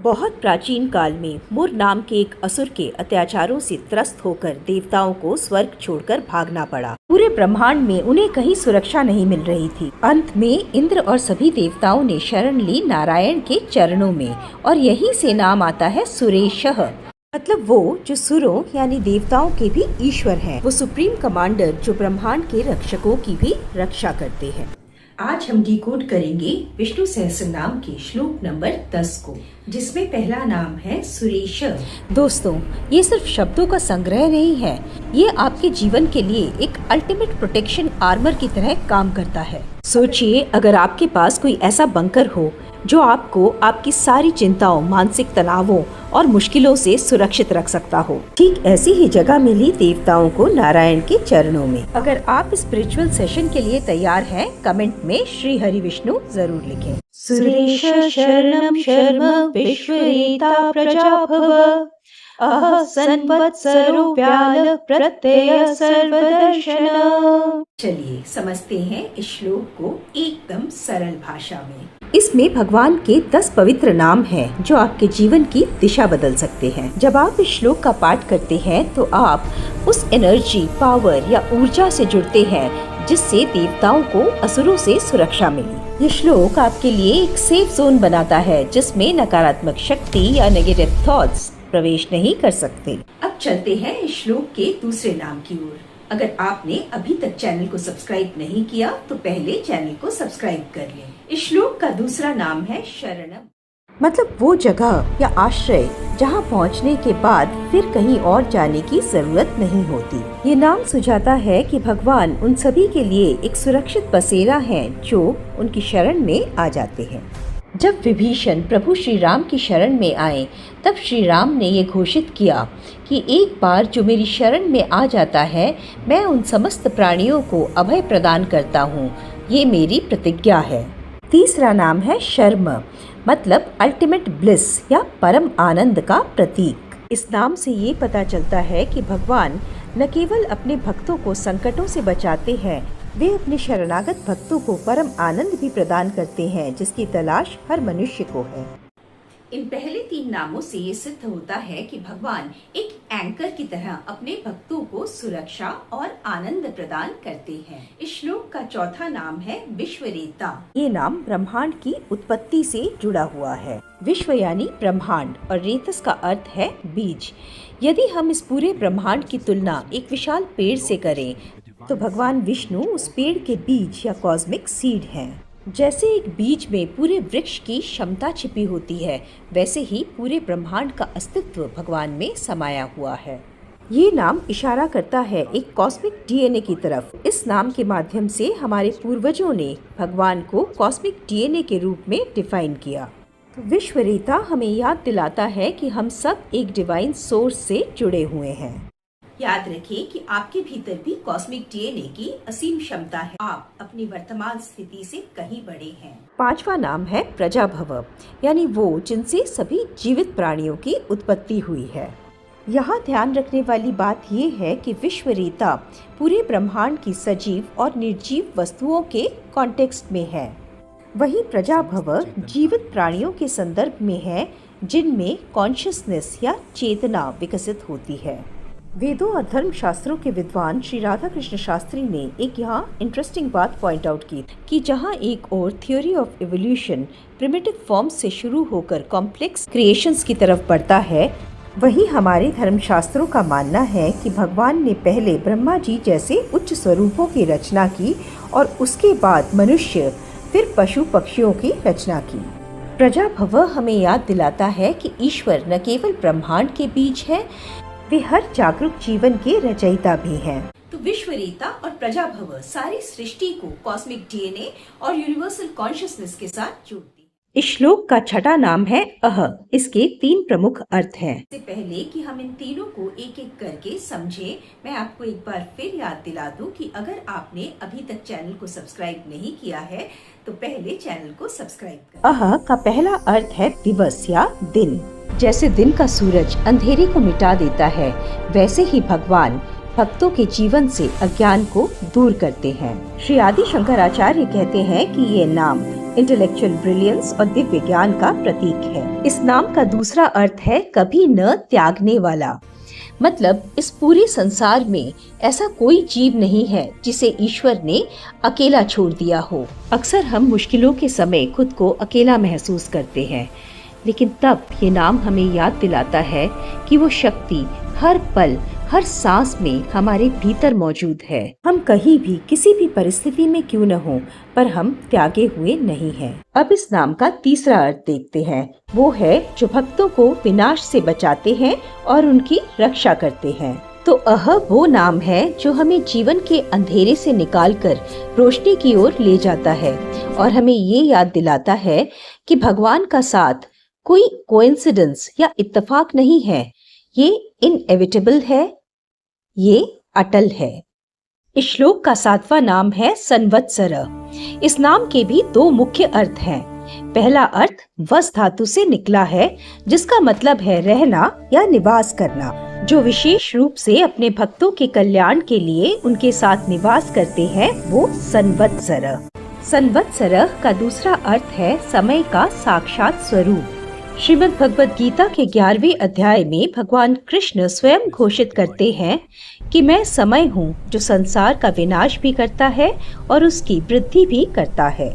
बहुत प्राचीन काल में मुर नाम के एक असुर के अत्याचारों से त्रस्त होकर देवताओं को स्वर्ग छोड़कर भागना पड़ा। पूरे ब्रह्मांड में उन्हें कहीं सुरक्षा नहीं मिल रही थी। अंत में इंद्र और सभी देवताओं ने शरण ली नारायण के चरणों में, और यहीं से नाम आता है सुरेशः, मतलब वो जो सुरों यानी देवताओं के भी ईश्वर हैं। वो सुप्रीम कमांडर जो ब्रह्मांड के रक्षकों की भी रक्षा करते हैं। आज हम डिकोड करेंगे विष्णु सहस्रनाम के श्लोक नंबर 10 को, जिसमें पहला नाम है सुरेश। दोस्तों, ये सिर्फ शब्दों का संग्रह नहीं है, ये आपके जीवन के लिए एक अल्टीमेट प्रोटेक्शन आर्मर की तरह काम करता है। सोचिए, अगर आपके पास कोई ऐसा बंकर हो जो आपको आपकी सारी चिंताओं, मानसिक तनावों और मुश्किलों से सुरक्षित रख सकता हो। ठीक ऐसी ही जगह मिली देवताओं को नारायण के चरणों में। अगर आप स्पिरिचुअल सेशन के लिए तैयार हैं, कमेंट में श्री हरि विष्णु जरूर लिखें। सुरेश शरणम शर्म विश्वरेता प्रजाभव, अह संवत्सरो व्याल प्रत्यय सर्वदर्शन। चलिए समझते हैं इस श्लोक को एकदम सरल भाषा में। इसमें भगवान के 10 पवित्र नाम हैं जो आपके जीवन की दिशा बदल सकते हैं। जब आप इस श्लोक का पाठ करते हैं तो आप उस एनर्जी, पावर या ऊर्जा से जुड़ते हैं जिससे देवताओं को असुरों से सुरक्षा मिली। ये श्लोक आपके लिए एक सेफ जोन बनाता है जिसमें नकारात्मक शक्ति या नेगेटिव थॉट्स प्रवेश नहीं कर सकते। अब चलते हैं इस श्लोक के दूसरे नाम की ओर। अगर आपने अभी तक चैनल को सब्सक्राइब नहीं किया तो पहले चैनल को सब्सक्राइब कर लें। इस श्लोक का दूसरा नाम है शरणम, मतलब वो जगह या आश्रय जहाँ पहुँचने के बाद फिर कहीं और जाने की जरूरत नहीं होती। ये नाम सुझाता है कि भगवान उन सभी के लिए एक सुरक्षित बसेरा है जो उनकी शरण में आ जाते हैं। जब विभीषण प्रभु श्री राम की शरण में आए तब श्री राम ने ये घोषित किया कि एक बार जो मेरी शरण में आ जाता है, मैं उन समस्त प्राणियों को अभय प्रदान करता हूँ। ये मेरी प्रतिज्ञा है। तीसरा नाम है शर्म, मतलब अल्टीमेट ब्लिस या परम आनंद का प्रतीक। इस नाम से ये पता चलता है कि भगवान न केवल अपने भक्तों को संकटों से बचाते हैं, वे अपने शरणागत भक्तों को परम आनंद भी प्रदान करते हैं जिसकी तलाश हर मनुष्य को है। इन पहले 3 नामों से ये सिद्ध होता है कि भगवान एक एंकर की तरह अपने भक्तों को सुरक्षा और आनंद प्रदान करते हैं। इस श्लोक का चौथा नाम है विश्वरेता। ये नाम ब्रह्मांड की उत्पत्ति से जुड़ा हुआ है। विश्व यानी ब्रह्मांड और रेतस का अर्थ है बीज। यदि हम इस पूरे ब्रह्मांड की तुलना एक विशाल पेड़ से करें तो भगवान विष्णु उस पेड़ के बीज या कॉस्मिक सीड हैं। जैसे एक बीज में पूरे वृक्ष की क्षमता छिपी होती है, वैसे ही पूरे ब्रह्मांड का अस्तित्व भगवान में समाया हुआ है। ये नाम इशारा करता है एक कॉस्मिक डीएनए की तरफ। इस नाम के माध्यम से हमारे पूर्वजों ने भगवान को कॉस्मिक डीएनए के रूप में डिफाइन किया। विश्वरेता हमें याद दिलाता है कि हम सब एक डिवाइन सोर्स से जुड़े हुए हैं। याद रखें कि आपके भीतर भी कॉस्मिक डीएनए की असीम क्षमता है। आप अपनी वर्तमान स्थिति से कहीं बड़े हैं। 5वां नाम है प्रजाभव, यानी वो जिनसे सभी जीवित प्राणियों की उत्पत्ति हुई है। यहाँ ध्यान रखने वाली बात ये है कि विश्वरेता पूरे ब्रह्मांड की सजीव और निर्जीव वस्तुओं के कॉन्टेक्स्ट में है। वहीं प्रजाभव जीवित प्राणियों के संदर्भ में है जिनमें कॉन्शियसनेस या चेतना विकसित होती है। वेदों और धर्म शास्त्रों के विद्वान श्री राधा कृष्ण शास्त्री ने एक यहाँ इंटरेस्टिंग बात पॉइंट आउट की कि जहाँ एक और theory of evolution primitive forms से शुरू होकर कॉम्प्लेक्स क्रिएशंस की तरफ बढ़ता है, वहीं हमारे धर्म शास्त्रों का मानना है कि भगवान ने पहले ब्रह्मा जी जैसे उच्च स्वरूपों की रचना की और उसके बाद मनुष्य, फिर पशु पक्षियों की रचना की। प्रजाभव हमें याद दिलाता है कि ईश्वर न केवल ब्रह्मांड के बीज है, वे हर जागरूक जीवन के रचयिता भी हैं। तो विश्वरेता और प्रजाभव सारी सृष्टि को कॉस्मिक डीएनए और यूनिवर्सल कॉन्शियसनेस के साथ जोड़ती है। इस श्लोक का छठा नाम है अह। इसके 3 प्रमुख अर्थ हैं। इससे पहले कि हम इन तीनों को एक एक करके समझे, मैं आपको एक बार फिर याद दिला दूं कि अगर आपने अभी तक चैनल को सब्सक्राइब नहीं किया है तो पहले चैनल को सब्सक्राइब करें। अह का पहला अर्थ है दिवस या दिन। जैसे दिन का सूरज अंधेरे को मिटा देता है, वैसे ही भगवान भक्तों के जीवन से अज्ञान को दूर करते हैं। श्री आदि शंकराचार्य कहते हैं कि ये नाम इंटेलेक्चुअल ब्रिलियंस और दिव्य ज्ञान का प्रतीक है। इस नाम का दूसरा अर्थ है कभी न त्यागने वाला। मतलब इस पूरे संसार में ऐसा कोई जीव नहीं है जिसे ईश्वर ने अकेला छोड़ दिया हो। अक्सर हम मुश्किलों के समय खुद को अकेला महसूस करते हैं, लेकिन तब ये नाम हमें याद दिलाता है कि वो शक्ति हर पल हर सांस में हमारे भीतर मौजूद है। हम कहीं भी किसी भी परिस्थिति में क्यों न हो, पर हम त्यागे हुए नहीं हैं। अब इस नाम का तीसरा अर्थ देखते हैं। वो है जो भक्तों को विनाश से बचाते हैं और उनकी रक्षा करते हैं। तो वो नाम है जो हमें जीवन के अंधेरे से निकालकर रोशनी की ओर ले जाता है और हमें ये याद दिलाता है कि भगवान का साथ कोई कोइंसिडेंस या इत्तेफाक नहीं है, ये इनएविटेबल है, ये अटल है। इस श्लोक का 7वां नाम है संवत्सर। इस नाम के भी 2 मुख्य अर्थ हैं। पहला अर्थ वस धातु से निकला है, जिसका मतलब है रहना या निवास करना, जो विशेष रूप से अपने भक्तों के कल्याण के लिए उनके साथ निवास करते हैं, वो संवत्सर। संवत्सर का दूसरा अर्थ है समय का साक्षात स्वरूप। श्रीमद् भगवद गीता के 11वें अध्याय में भगवान कृष्ण स्वयं घोषित करते हैं कि मैं समय हूँ जो संसार का विनाश भी करता है और उसकी वृद्धि भी करता है।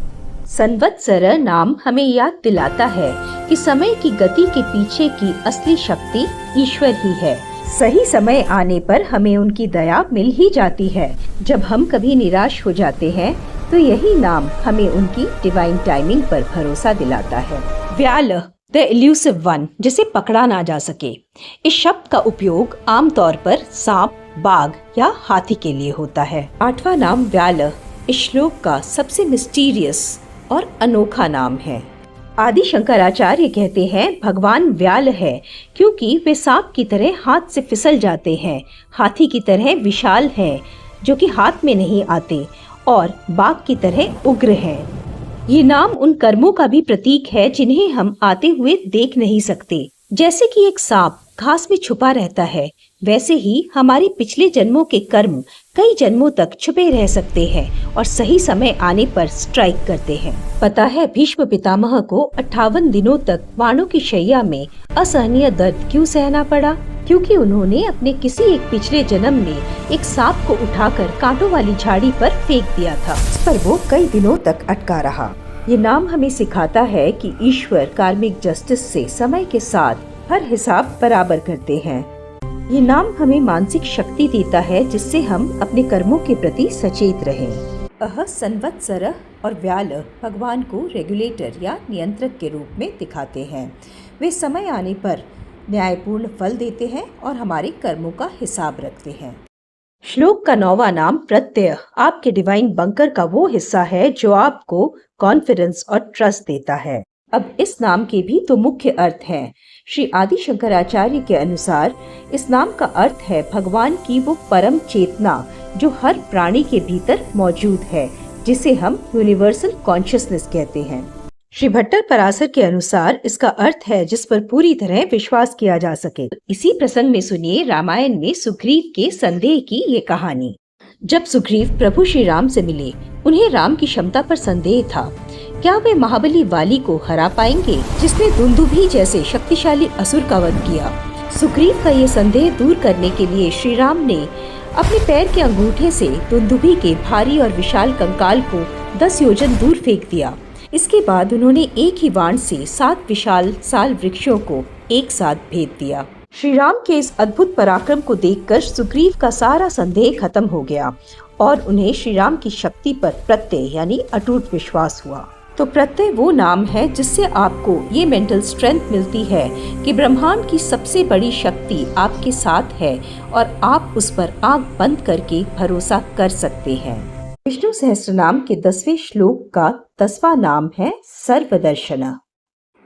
संवत्सर नाम हमें याद दिलाता है कि समय की गति के पीछे की असली शक्ति ईश्वर ही है। सही समय आने पर हमें उनकी दया मिल ही जाती है। जब हम कभी निराश हो जाते हैं तो यही नाम हमें उनकी डिवाइन टाइमिंग पर भरोसा दिलाता है। व्याल द इल्यूसिव वन, जिसे पकड़ा ना जा सके। इस शब्द का उपयोग आमतौर पर सांप, बाघ या हाथी के लिए होता है। 8वां नाम व्याल इस श्लोक का सबसे मिस्टीरियस और अनोखा नाम है। आदि शंकराचार्य कहते हैं भगवान व्याल है क्योंकि वे सांप की तरह हाथ से फिसल जाते हैं, हाथी की तरह विशाल है जो कि हाथ में नहीं आते, और बाघ की तरह उग्र है। ये नाम उन कर्मों का भी प्रतीक है जिन्हें हम आते हुए देख नहीं सकते। जैसे कि एक सांप घास में छुपा रहता है, वैसे ही हमारे पिछले जन्मों के कर्म कई जन्मों तक छुपे रह सकते हैं और सही समय आने पर स्ट्राइक करते हैं। पता है भीष्म पितामह को 58 दिनों तक बाणों की शैया में असहनीय दर्द क्यों सहना पड़ा? क्योंकि उन्होंने अपने किसी एक पिछले जन्म में एक सांप को उठाकर कांटों वाली झाड़ी पर फेंक दिया था, इस पर वो कई दिनों तक अटका रहा। ये नाम हमें सिखाता है कि ईश्वर कार्मिक जस्टिस से समय के साथ हर हिसाब बराबर करते हैं। ये नाम हमें मानसिक शक्ति देता है जिससे हम अपने कर्मों के प्रति सचेत रहें। संवत्सर और व्याल भगवान को रेगुलेटर या नियंत्रक के रूप में दिखाते हैं। वे समय आने पर न्यायपूर्ण फल देते हैं और हमारे कर्मों का हिसाब रखते हैं। श्लोक का 9वां नाम प्रत्यय आपके डिवाइन बंकर का वो हिस्सा है जो आपको कॉन्फिडेंस और ट्रस्ट देता है। अब इस नाम के भी 2 मुख्य अर्थ हैं। श्री आदि शंकराचार्य के अनुसार इस नाम का अर्थ है भगवान की वो परम चेतना जो हर प्राणी के भीतर मौजूद है, जिसे हम यूनिवर्सल कॉन्शियसनेस कहते हैं। श्री भट्टर पराशर के अनुसार इसका अर्थ है जिस पर पूरी तरह विश्वास किया जा सके। इसी प्रसंग में सुनिए रामायण में सुग्रीव के संदेह की ये कहानी। जब सुग्रीव प्रभु श्री राम से मिले, उन्हें राम की क्षमता पर संदेह था। क्या वे महाबली वाली को हरा पाएंगे जिसने दुंदुभी जैसे शक्तिशाली असुर का वध किया? सुग्रीव का ये संदेह दूर करने के लिए श्री राम ने अपने पैर के अंगूठे से दुंदुभी के भारी और विशाल कंकाल को 10 योजन दूर फेंक दिया। इसके बाद उन्होंने एक ही बाण से 7 विशाल साल वृक्षों को एक साथ भेद दिया। श्री राम के इस अद्भुत पराक्रम को देखकर सुग्रीव का सारा संदेह खत्म हो गया और उन्हें श्री राम की शक्ति पर प्रत्यय यानी अटूट विश्वास हुआ। तो प्रत्यय वो नाम है जिससे आपको ये मेंटल स्ट्रेंथ मिलती है कि ब्रह्मांड की सबसे बड़ी शक्ति आपके साथ है और आप उस पर आंख बंद करके भरोसा कर सकते हैं। विष्णु सहस्त्रनाम के 10वें श्लोक का 10वां नाम है सर्वदर्शन।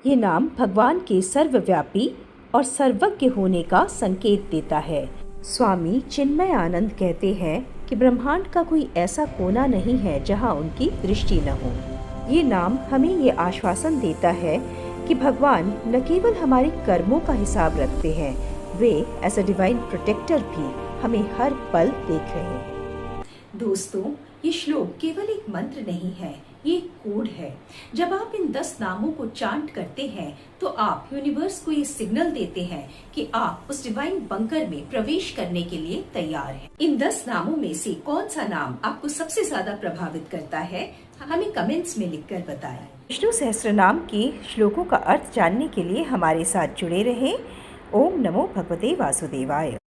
ये नाम भगवान के सर्वव्यापी और सर्वज्ञ होने का संकेत देता है। स्वामी चिन्मय आनंद कहते हैं कि ब्रह्मांड का कोई ऐसा कोना नहीं है जहां उनकी दृष्टि न हो। ये नाम हमें ये आश्वासन देता है कि भगवान न केवल हमारे कर्मों का हिसाब रखते हैं, वे एज अ डिवाइन प्रोटेक्टर भी हमें हर पल देख रहे हैं। दोस्तों, ये श्लोक केवल एक मंत्र नहीं है, ये कोड है। जब आप इन 10 नामों को चांट करते हैं तो आप यूनिवर्स को ये सिग्नल देते हैं कि आप उस डिवाइन बंकर में प्रवेश करने के लिए तैयार हैं। इन 10 नामों में से कौन सा नाम आपको सबसे ज्यादा प्रभावित करता है, हमें कमेंट्स में लिखकर बताएं। विष्णु सहस्त्रनाम के श्लोकों का अर्थ जानने के लिए हमारे साथ जुड़े रहें। ओम नमो भगवते वासुदेवाय।